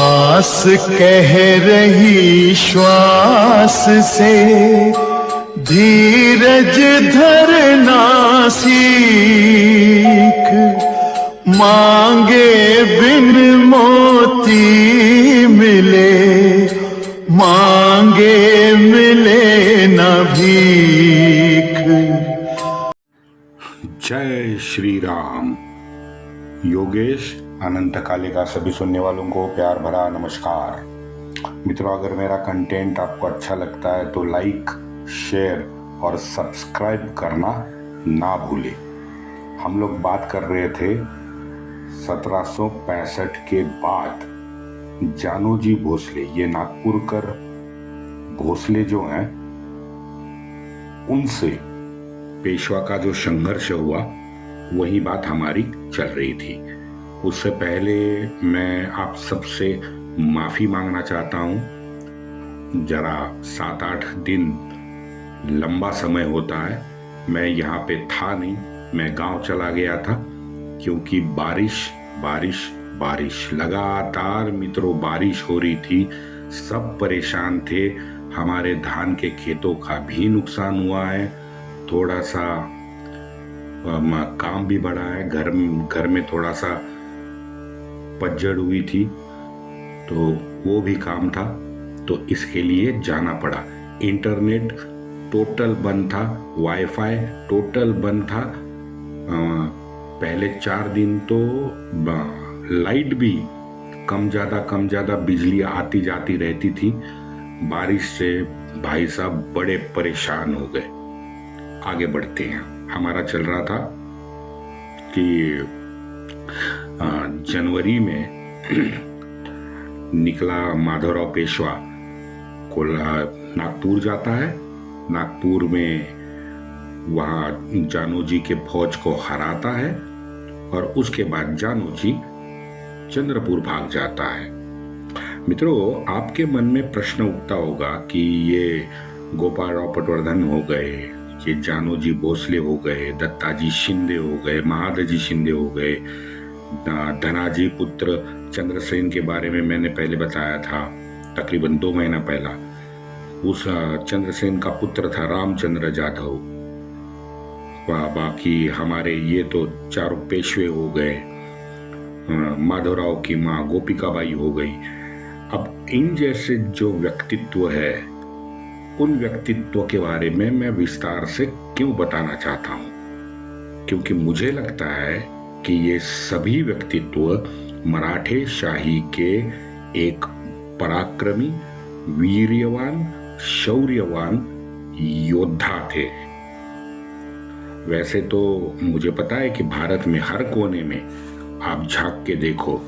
आस कह रही श्वास से, धीरज धरना सीख। मांगे बिन मोती मिले, मांगे मिले न भीख। जय श्री राम। योगेश अनंत काले का सभी सुनने वालों को प्यार भरा नमस्कार। मित्रों, अगर मेरा कंटेंट आपको अच्छा लगता है तो लाइक, शेयर और सब्सक्राइब करना ना भूलें। हम लोग बात कर रहे थे 1765 के बाद जानोजी भोसले, ये नागपुर कर भोसले जो हैं, उनसे पेशवा का जो संघर्ष हुआ वही बात हमारी चल रही थी। उससे पहले मैं आप सबसे माफी मांगना चाहता हूँ। जरा 7-8 दिन लंबा समय होता है। मैं यहाँ पे था नहीं, मैं गांव चला गया था क्योंकि बारिश बारिश बारिश लगातार मित्रों बारिश हो रही थी। सब परेशान थे। हमारे धान के खेतों का भी नुकसान हुआ है। थोड़ा सा काम भी बढ़ा है। घर में थोड़ा सा पतझड़ हुई थी तो वो भी काम था, तो इसके लिए जाना पड़ा। इंटरनेट टोटल बंद था, वाईफाई टोटल बंद था। पहले 4 दिन तो लाइट भी कम ज़्यादा बिजली आती जाती रहती थी। बारिश से भाई साहब बड़े परेशान हो गए। आगे बढ़ते हैं। हमारा चल रहा था कि जनवरी में निकला माधवराव पेशवा नागपुर जाता है। नागपुर में वहां जानोजी के फौज को हराता है और उसके बाद जानोजी चंद्रपुर भाग जाता है। मित्रों, आपके मन में प्रश्न उठता होगा कि ये गोपाल राव पटवर्धन हो गए, ये जानोजी भोसले हो गए, दत्ताजी शिंदे हो गए, महादजी शिंदे हो गए, धनाजी पुत्र चंद्रसेन के बारे में मैंने पहले बताया था, तकरीबन 2 महीना पहला। उस चंद्रसेन का पुत्र था रामचंद्र जाधव। बाकी हमारे ये तो चारों पेशवे हो गए। माधवराव की माँ गोपिकाबाई हो गई। अब इन जैसे जो व्यक्तित्व है, उन व्यक्तित्व के बारे में मैं विस्तार से क्यों बताना चाहता हूं, क्योंकि मुझे लगता है कि ये सभी व्यक्तित्व मराठे शाही के एक पराक्रमी, वीर्यवान, शौर्यवान योद्धा थे। वैसे तो मुझे पता है कि भारत में हर कोने में आप झांक के देखो,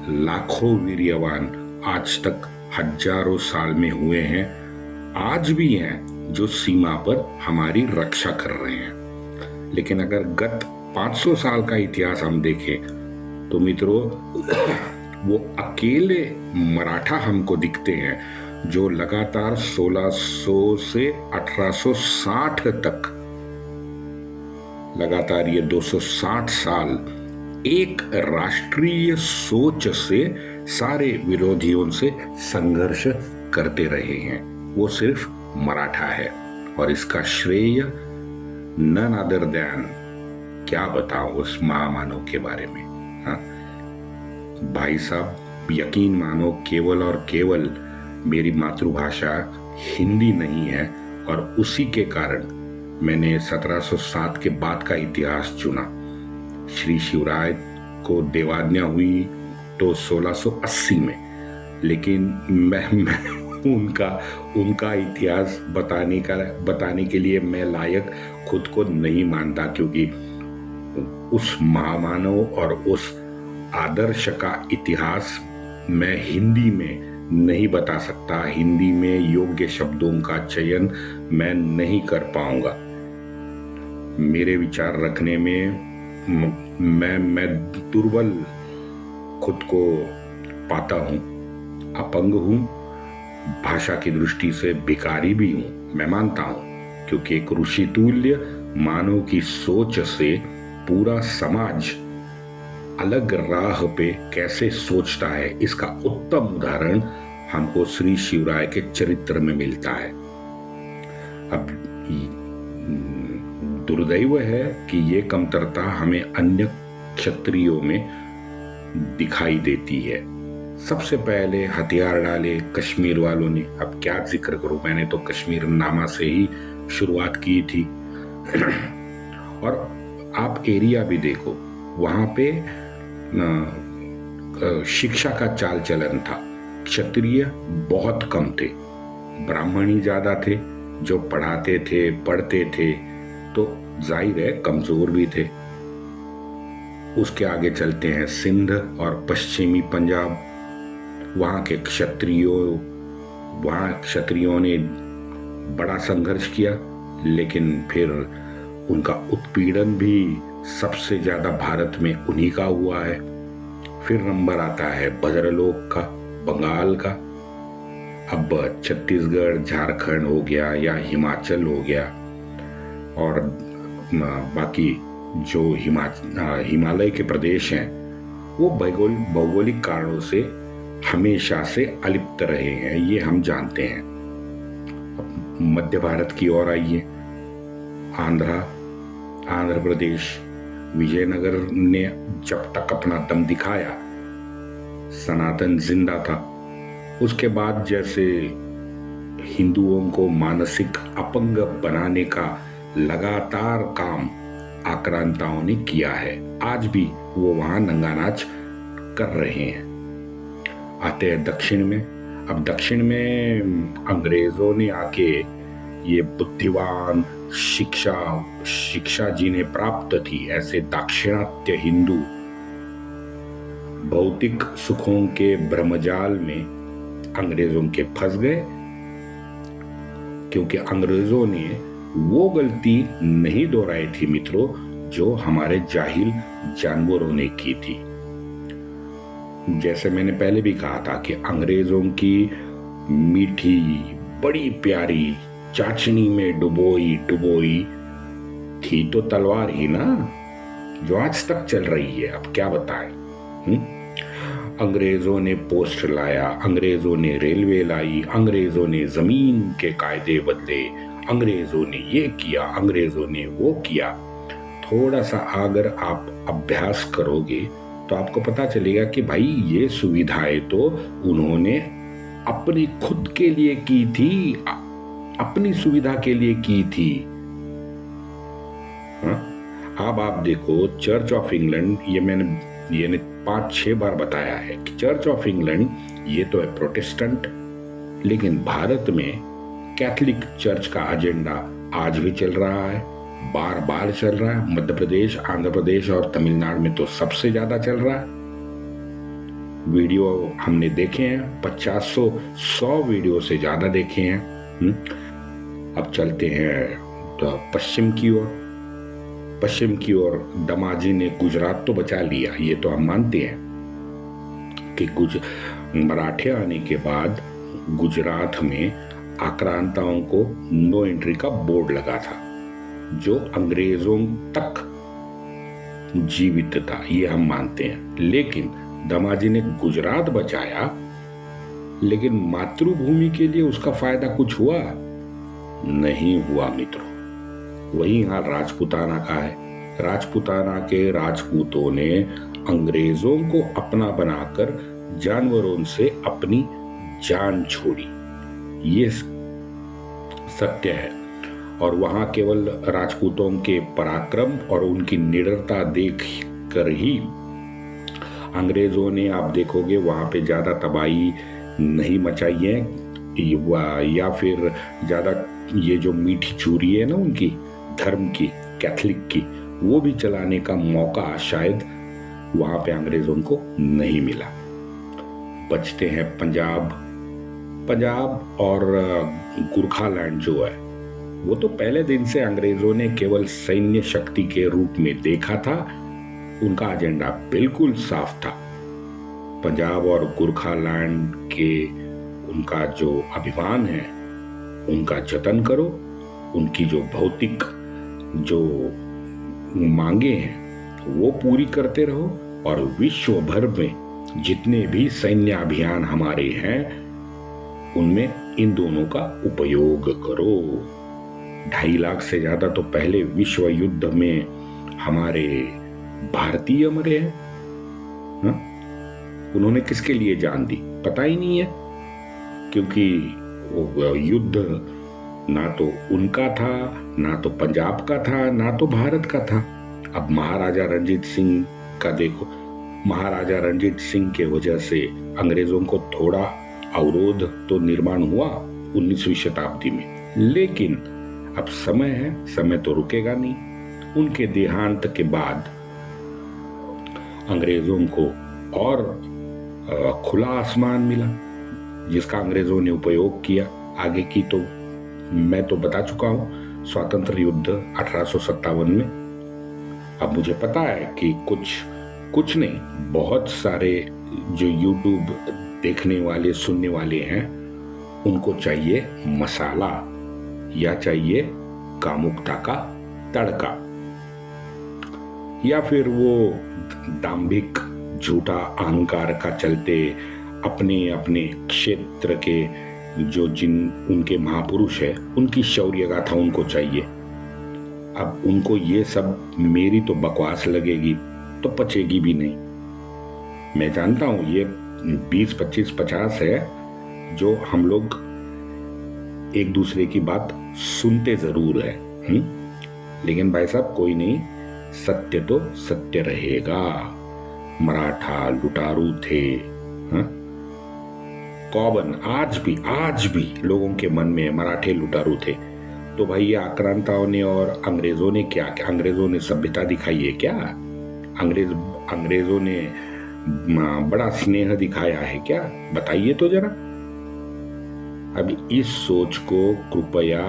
लाखों वीर्यवान आज तक हजारों साल में हुए हैं, आज भी हैं, जो सीमा पर हमारी रक्षा कर रहे हैं। लेकिन अगर गत 500 साल का इतिहास हम देखें तो मित्रों, वो अकेले मराठा हमको दिखते हैं जो लगातार 1600 से 1860 तक, लगातार ये 260 साल एक राष्ट्रीय सोच से सारे विरोधियों से संघर्ष करते रहे हैं। वो सिर्फ मराठा है और इसका श्रेय नन अदर देन, क्या बताऊं उस महामानव के बारे में। हाँ भाई साहब, यकीन मानो केवल और केवल मेरी मातृभाषा हिंदी नहीं है और उसी के कारण मैंने 1707 के बाद का इतिहास चुना। श्री शिवराय को देवाज्ञा हुई तो 1680 में, लेकिन मैं उनका इतिहास बताने के लिए मैं लायक खुद को नहीं मानता, क्योंकि उस महामानव और उस आदर्श का इतिहास मैं हिंदी में नहीं बता सकता। हिंदी में योग्य शब्दों का चयन मैं नहीं कर पाऊंगा। मेरे विचार रखने में मैं दुर्बल खुद को पाता हूं, अपंग हूं, भाषा की दृष्टि से भिखारी भी हूं, मैं मानता हूं, क्योंकि एक ऋषि तुल्य मानव की सोच से पूरा समाज अलग राह पे कैसे सोचता है, इसका उत्तम उदाहरण हमको श्री शिवराय के चरित्र में मिलता है। अब दुर्दैव है कि ये कमतरता हमें अन्य क्षत्रियों में दिखाई देती है। सबसे पहले हथियार डाले कश्मीर वालों ने। अब क्या जिक्र करूं, मैंने तो कश्मीर नामा से ही शुरुआत की थी। और आप एरिया भी देखो, वहां पे शिक्षा का चाल चलन था। क्षत्रिय बहुत कम थे, ब्राह्मण ही ज्यादा थे। जो पढ़ाते थे, पढ़ते थे, तो जाहिर है कमजोर भी थे। उसके आगे चलते हैं सिंध और पश्चिमी पंजाब। वहां के क्षत्रियों ने बड़ा संघर्ष किया, लेकिन फिर उनका उत्पीड़न भी सबसे ज्यादा भारत में उन्हीं का हुआ है। फिर नंबर आता है भद्रलोक का, बंगाल का। अब छत्तीसगढ़, झारखंड हो गया या हिमाचल हो गया, और बाकी जो हिमालय के प्रदेश हैं वो भौगोलिक कारणों से हमेशा से अलिप्त रहे हैं, ये हम जानते हैं। मध्य भारत की ओर आइए, आंध्र प्रदेश, विजयनगर ने जब तक अपना दम दिखाया, सनातन जिंदा था। उसके बाद जैसे हिंदुओं को मानसिक अपंग बनाने का लगातार काम आक्रांताओं ने किया है, आज भी वो वहां नंगानाच कर रहे हैं। आते हैं दक्षिण में। अब दक्षिण में अंग्रेजों ने आके ये बुद्धिवान शिक्षा जिन्हें प्राप्त थी, ऐसे दाक्षिणात्य हिंदू भौतिक सुखों के भ्रमजाल में अंग्रेजों के फंस गए, क्योंकि अंग्रेजों ने वो गलती नहीं दोहराई थी मित्रों जो हमारे जाहिल जानवरों ने की थी। जैसे मैंने पहले भी कहा था कि अंग्रेजों की मीठी बड़ी प्यारी चाशनी में डुबोई थी तो तलवार ही ना, जो आज तक चल रही है। अब क्या बताएं। अंग्रेजों ने पोस्ट लाया, अंग्रेजों ने रेलवे लाई, अंग्रेजों ने जमीन के कायदे बदले, अंग्रेजों ने ये किया, अंग्रेजों ने वो किया। थोड़ा सा अगर आप अभ्यास करोगे तो आपको पता चलेगा कि भाई ये सुविधाएं तो उन्होंने अपनी खुद के लिए की थी, अपनी सुविधा के लिए की थी। अब आप देखो चर्च ऑफ इंग्लैंड, ये मैंने 5-6 बार बताया है कि चर्च ऑफ इंग्लैंड ये तो है प्रोटेस्टेंट, लेकिन भारत में कैथोलिक चर्च का एजेंडा आज भी चल रहा है, बार बार चल रहा है। मध्य प्रदेश, आंध्र प्रदेश और तमिलनाडु में तो सबसे ज्यादा चल रहा है। वीडियो हमने देखे हैं, 50-100 वीडियो से ज्यादा देखे हैं। अब चलते हैं तो पश्चिम की ओर दमाजी ने गुजरात तो बचा लिया, ये तो हम मानते हैं कि कुछ मराठे आने के बाद गुजरात में आक्रांताओं को नो एंट्री का बोर्ड लगा था, जो अंग्रेजों तक जीवित था, ये हम मानते हैं। लेकिन दमाजी ने गुजरात बचाया, लेकिन मातृभूमि के लिए उसका फायदा कुछ हुआ नहीं हुआ मित्रों। वही हाल राजपूताना का है। राजपूताना के राजपूतों ने अंग्रेजों को अपना बनाकर जानवरों से अपनी जान छोड़ी, ये सत्य है। और वहां केवल राजपूतों के पराक्रम और उनकी निडरता देख कर ही अंग्रेजों ने, आप देखोगे वहां पे ज्यादा तबाही नहीं मचाई है, या फिर ज्यादा ये जो मीठी चूरी है ना उनकी धर्म की, कैथोलिक की, वो भी चलाने का मौका शायद वहां पे अंग्रेजों को नहीं मिला। बचते हैं पंजाब और गोरखालैंड जो है, वो तो पहले दिन से अंग्रेजों ने केवल सैन्य शक्ति के रूप में देखा था, उनका एजेंडा बिल्कुल साफ था। पंजाब और गोरखालैंड के उनका जो अभिमान है उनका जतन करो, उनकी जो भौतिक जो मांगे हैं वो पूरी करते रहो, और विश्व भर में जितने भी सैन्य अभियान हमारे हैं उनमें इन दोनों का उपयोग करो। 2.5 लाख से ज्यादा तो पहले विश्व युद्ध में हमारे भारतीय मरे हैं। हाँ? उन्होंने किसके लिए जान दी पता ही नहीं है, क्योंकि वो युद्ध ना तो उनका था, ना तो पंजाब का था, ना तो भारत का था। अब महाराजा रणजीत सिंह का देखो, महाराजा रणजीत सिंह के वजह से अंग्रेजों को थोड़ा अवरोध तो निर्माण हुआ 19वीं शताब्दी में, लेकिन अब समय है, समय तो रुकेगा नहीं। उनके देहांत के बाद अंग्रेजों को और खुला आसमान मिला, जिसका अंग्रेजों ने उपयोग किया। आगे की तो मैं तो बता चुका हूं, स्वातंत्र युद्ध 1857 में। अब मुझे पता है कि कुछ नहीं, बहुत सारे जो YouTube देखने वाले सुनने वाले हैं उनको चाहिए मसाला या चाहिए कामुकता का तड़का, या फिर वो दाम्भिक झूठा अहंकार का चलते अपने अपने क्षेत्र के जो जिन उनके महापुरुष है उनकी शौर्य गाथा उनको चाहिए। अब उनको ये सब मेरी तो बकवास लगेगी तो पचेगी भी नहीं। मैं जानता हूं ये 20, 25, 50 है जो हम लोग एक दूसरे की बात सुनते जरूर है, लेकिन भाई साहब कोई नहीं, सत्य तो सत्य रहेगा। मराठा लुटारू थे, कौबन आज भी लोगों के मन में मराठे लुटारू थे। तो भाई ये आक्रांताओं ने और अंग्रेजों ने क्या, अंग्रेजों ने सभ्यता दिखाई है क्या? अंग्रेजों ने बड़ा स्नेह दिखाया है क्या? बताइए तो जरा। अब इस सोच को कृपया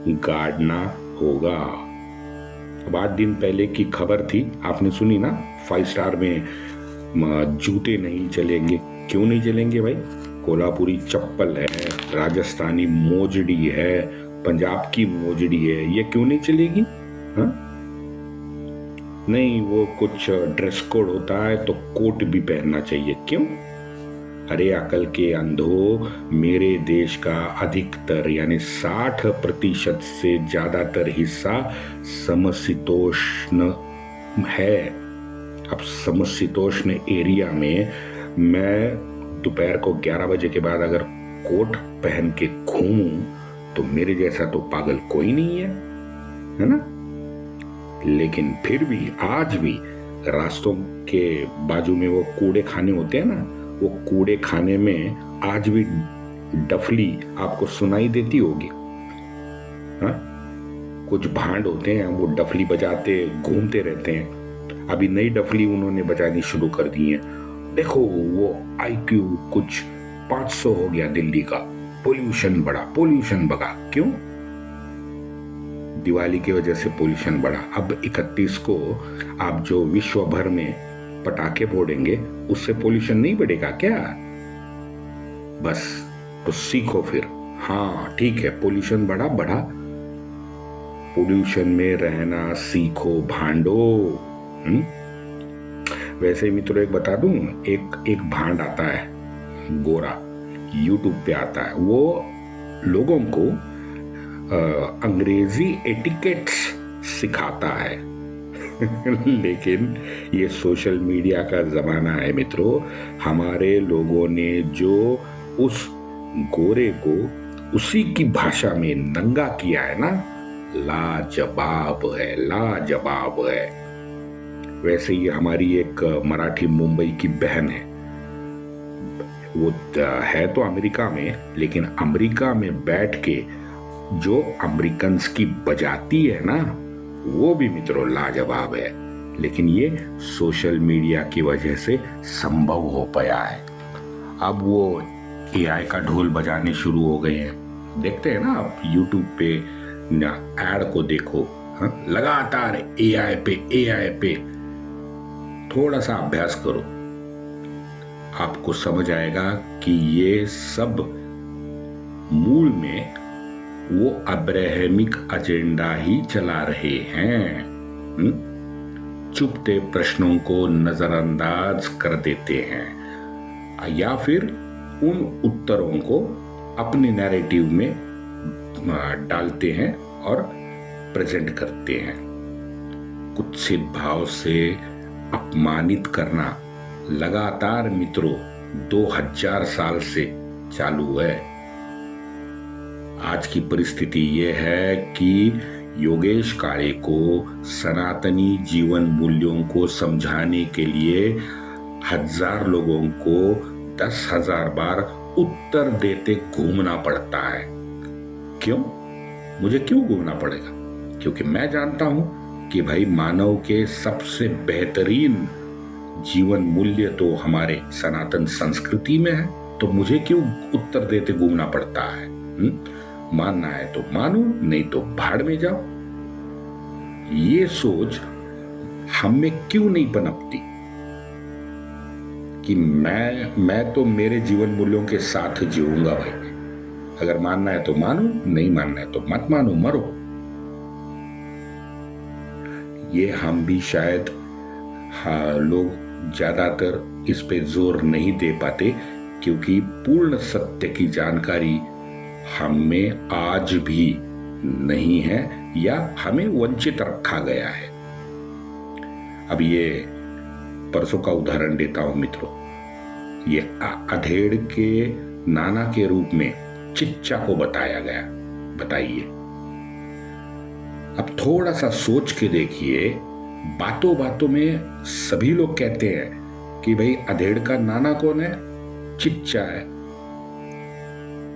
गाड़ना होगा। अब 8 दिन पहले की खबर थी, आपने सुनी ना, 5 स्टार में जूते नहीं चलेंगे। क्यों नहीं चलेंगे भाई? कोल्हापुरी चप्पल है, राजस्थानी मोजड़ी है, पंजाब की मोजड़ी है, ये क्यों नहीं चलेगी? हाँ? नहीं, वो कुछ ड्रेस कोड होता है तो कोट भी पहनना चाहिए। क्यों? अरे अकल के अंधो, मेरे देश का अधिकतर यानी 60% से ज्यादातर हिस्सा समशीतोष्ण है। अब समशीतोष्ण एरिया में मैं दोपहर को 11 बजे के बाद अगर कोट पहन के घूमूं तो मेरे जैसा तो पागल कोई नहीं है ना? लेकिन फिर भी आज भी रास्तों के बाजू में वो कूड़े खाने होते हैं ना, वो कूड़े खाने में आज भी डफली आपको सुनाई देती होगी। हाँ? कुछ भांड होते हैं वो डफली बजाते घूमते रहते हैं। अभी नई डफली उन्होंने बजानी शुरू कर दी है। देखो वो IQ कुछ 500 हो गया दिल्ली का, पोल्यूशन बढ़ा, पोल्यूशन बढ़ा। क्यों? दिवाली की वजह से पोल्यूशन बढ़ा। अब 31 को आप जो विश्व भर में पटाखे फोड़ेंगे उससे पोल्यूशन नहीं बढ़ेगा क्या? बस तो सीखो फिर। हाँ ठीक है, पोल्यूशन बढ़ा, पोल्यूशन में रहना सीखो भांडो। वैसे मित्रों एक बता दूं, एक भांड आता है गोरा, YouTube पे आता है, वो लोगों को अंग्रेजी एटिकेट्स सिखाता है लेकिन ये सोशल मीडिया का जमाना है मित्रों। हमारे लोगों ने जो उस गोरे को उसी की भाषा में नंगा किया है ना, लाजवाब है, लाजवाब है। वैसे ही हमारी एक मराठी मुंबई की बहन है, वो है तो अमेरिका में, लेकिन अमेरिका में बैठ के जो अमेरिकन्स की बजाती है ना, वो भी मित्रों लाजवाब है। लेकिन ये सोशल मीडिया की वजह से संभव हो पाया है। अब वो AI का ढोल बजाने शुरू हो गए हैं। देखते हैं ना आप YouTube पे ऐड को देखो, लगातार AI पे। थोड़ा सा अभ्यास करो, आपको समझ आएगा कि ये सब मूल में वो अब्राहमिक एजेंडा ही चला रहे हैं। चुभते प्रश्नों को नजरअंदाज कर देते हैं या फिर उन उत्तरों को अपने नैरेटिव में डालते हैं और प्रेजेंट करते हैं। कुत्सित भाव से अपमानित करना लगातार मित्रों 2000 साल से चालू है। आज की परिस्थिति यह है कि योगेश काळे को सनातनी जीवन मूल्यों को समझाने के लिए 1000 लोगों को 10,000 बार उत्तर देते घूमना पड़ता है। क्यों? मुझे क्यों घूमना पड़ेगा? क्योंकि मैं जानता हूं कि भाई मानव के सबसे बेहतरीन जीवन मूल्य तो हमारे सनातन संस्कृति में है, तो मुझे क्यों उत्तर देते घूमना पड़ता है? मानना है तो मानो, नहीं तो भाड़ में जाओ। ये सोच हम में क्यों नहीं पनपती कि मैं तो मेरे जीवन मूल्यों के साथ जीऊंगा भाई। अगर मानना है तो मानो, नहीं मानना है तो मत मानो, मरो। ये हम भी शायद लोग ज्यादातर इस पे जोर नहीं दे पाते क्योंकि पूर्ण सत्य की जानकारी हम में आज भी नहीं है या हमें वंचित रखा गया है। अब ये परसों का उदाहरण देता हूं मित्रों। ये अधेड़ के नाना के रूप में चिच्चा को बताया गया। बताइए, अब थोड़ा सा सोच के देखिए। बातों बातों में सभी लोग कहते हैं कि भाई अधेड़ का नाना कौन है? चिच्चा है।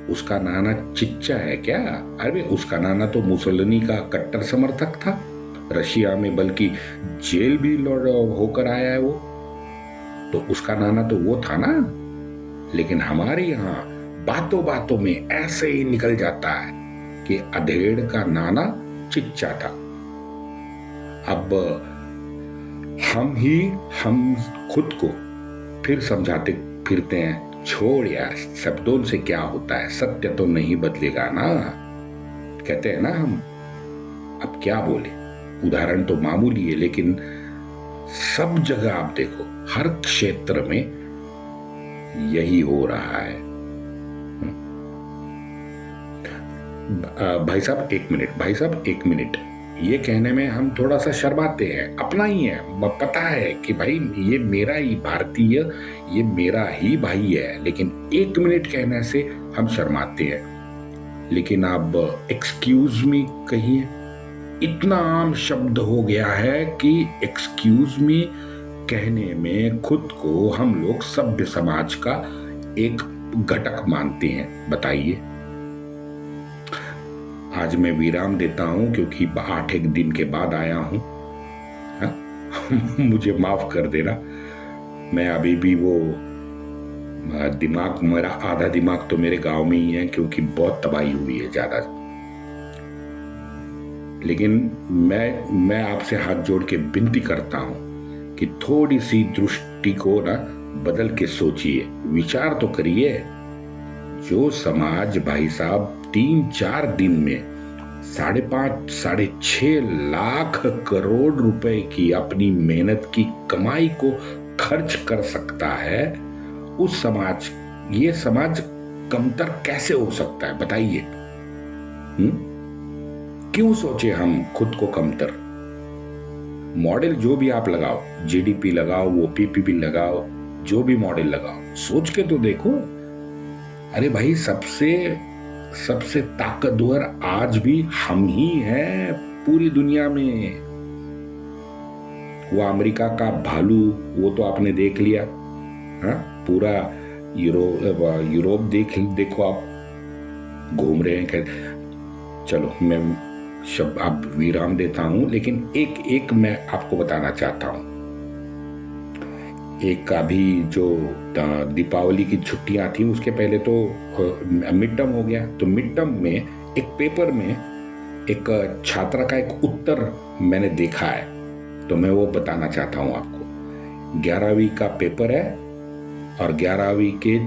उसका नाना चिच्चा है क्या? अरे उसका नाना तो मुसोलिनी का कट्टर समर्थक था, रशिया में बल्कि जेल भी होकर आया है वो, तो उसका नाना तो वो था ना। लेकिन हमारे यहाँ बातों बातों में ऐसे ही निकल जाता है कि अधेड़ का नाना चिच्चा था। अब हम खुद को फिर समझाते फिरते हैं, छोड़ यार, शब्दों से क्या होता है, सत्य तो नहीं बदलेगा ना, कहते हैं ना हम। अब क्या बोले, उदाहरण तो मामूली है लेकिन सब जगह आप देखो, हर क्षेत्र में यही हो रहा है। भाई साहब एक मिनट, ये कहने में हम थोड़ा सा शर्माते हैं। अपना ही है, पता है कि भाई ये मेरा ही भारतीय, ये मेरा ही भाई है, लेकिन 1 मिनट कहने से हम शर्माते हैं। लेकिन अब एक्सक्यूज मी कहिए, इतना आम शब्द हो गया है कि एक्सक्यूज मी कहने में खुद को हम लोग सभ्य समाज का एक घटक मानते हैं। बताइए। आज मैं विराम देता हूं क्योंकि 8 दिन के बाद आया हूं। मुझे माफ कर देना, मैं अभी भी वो दिमाग, मेरा आधा दिमाग तो मेरे गांव में ही है क्योंकि बहुत तबाही हुई है ज्यादा। लेकिन मैं आपसे हाथ जोड़ के विनती करता हूं कि थोड़ी सी दृष्टि को ना बदल के सोचिए, विचार तो करिए। जो समाज भाई साहब 3-4 दिन में 5.5-6 लाख करोड़ रुपए की अपनी मेहनत की कमाई को खर्च कर सकता है, उस समाज, ये समाज कमतर कैसे हो सकता है? बताइए। क्यों सोचे हम खुद को कमतर? मॉडल जो भी आप लगाओ, जीडीपी लगाओ, वो पीपीपी लगाओ, जो भी मॉडल लगाओ, सोच के तो देखो। अरे भाई, सबसे ताकतवर आज भी हम ही हैं पूरी दुनिया में। वो अमेरिका का भालू, वो तो आपने देख लिया। हाँ, पूरा यूरोप देखो आप, घूम रहे हैं। चलो मैं अब विराम देता हूं, लेकिन एक मैं आपको बताना चाहता हूं। एक अभी जो दीपावली की छुट्टियां थी, उसके पहले तो मिड टर्म हो गया। तो मिड टर्म में एक पेपर में एक छात्रा का एक उत्तर मैंने देखा है, तो मैं वो बताना चाहता हूं आपको। 11वीं का पेपर है और 11वीं के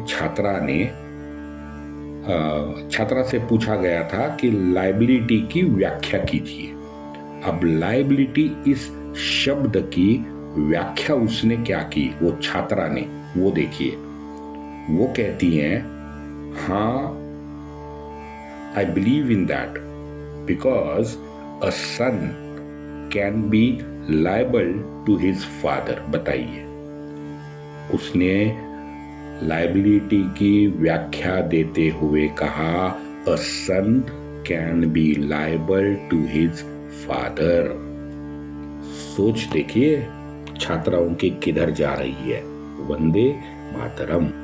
छात्रा से पूछा गया था कि लायबिलिटी की व्याख्या कीजिए। अब लायबिलिटी इज शब्द की व्याख्या उसने क्या की, वो छात्रा ने, वो देखिए। वो कहती हैं, हाँ, I believe in that because a son can be liable to his father। बताइए, उसने लाइबिलिटी की व्याख्या देते हुए कहा, a son can be liable to his father। सोच देखिए छात्राओं की किधर जा रही है। वंदे मातरम।